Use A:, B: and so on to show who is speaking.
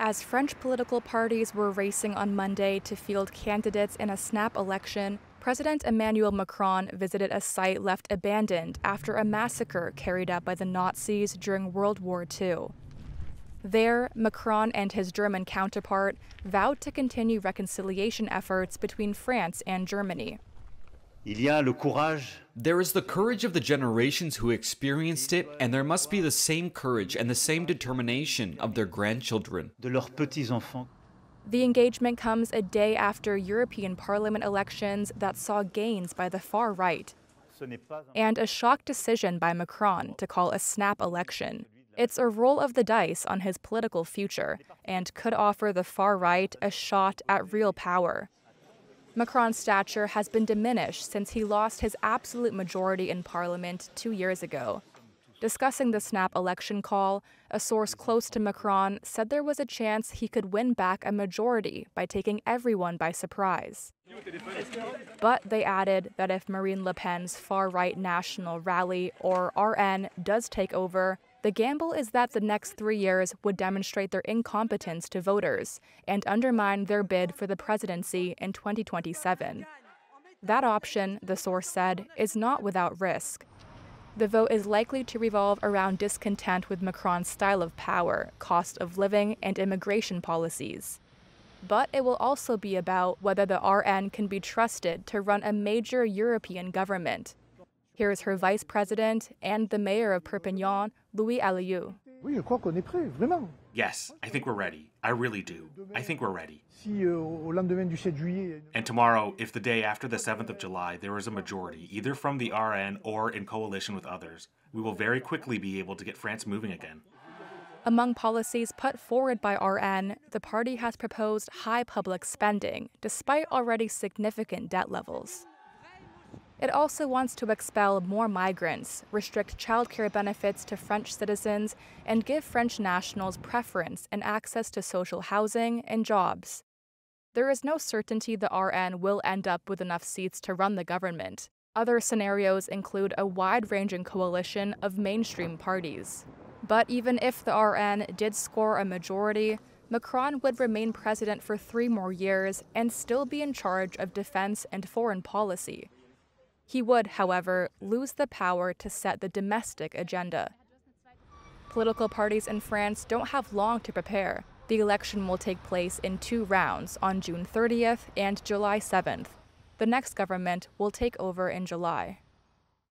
A: As French political parties were racing on Monday to field candidates in a snap election, President Emmanuel Macron visited a site left abandoned after a massacre carried out by the Nazis during World War II. There, Macron and his German counterpart vowed to continue reconciliation efforts between France and Germany.
B: There is the courage of the generations who experienced it, and there must be the same courage and the same determination of their grandchildren.
A: The engagement comes a day after European Parliament elections that saw gains by the far right, and a shock decision by Macron to call a snap election. It's a roll of the dice on his political future, and could offer the far right a shot at real power. Macron's stature has been diminished since he lost his absolute majority in Parliament 2 years ago. Discussing the snap election call, a source close to Macron said there was a chance he could win back a majority by taking everyone by surprise. But they added that if Marine Le Pen's far-right National Rally, or RN, does take over, the gamble is that the next 3 years would demonstrate their incompetence to voters and undermine their bid for the presidency in 2027. That option, the source said, is not without risk. The vote is likely to revolve around discontent with Macron's style of power, cost of living, and immigration policies. But it will also be about whether the RN can be trusted to run a major European government. Here's her vice president and the mayor of Perpignan, Louis Alliou.
C: Yes, I think we're ready. I really do. I think we're ready. And tomorrow, if the day after the 7th of July there is a majority, either from the RN or in coalition with others, we will very quickly be able to get France moving again.
A: Among policies put forward by RN, the party has proposed high public spending, despite already significant debt levels. It also wants to expel more migrants, restrict childcare benefits to French citizens, and give French nationals preference and access to social housing and jobs. There is no certainty the RN will end up with enough seats to run the government. Other scenarios include a wide-ranging coalition of mainstream parties. But even if the RN did score a majority, Macron would remain president for 3 more years and still be in charge of defense and foreign policy. He would, however, lose the power to set the domestic agenda. Political parties in France don't have long to prepare. The election will take place in 2 rounds on June 30th and July 7th. The next government will take over in July.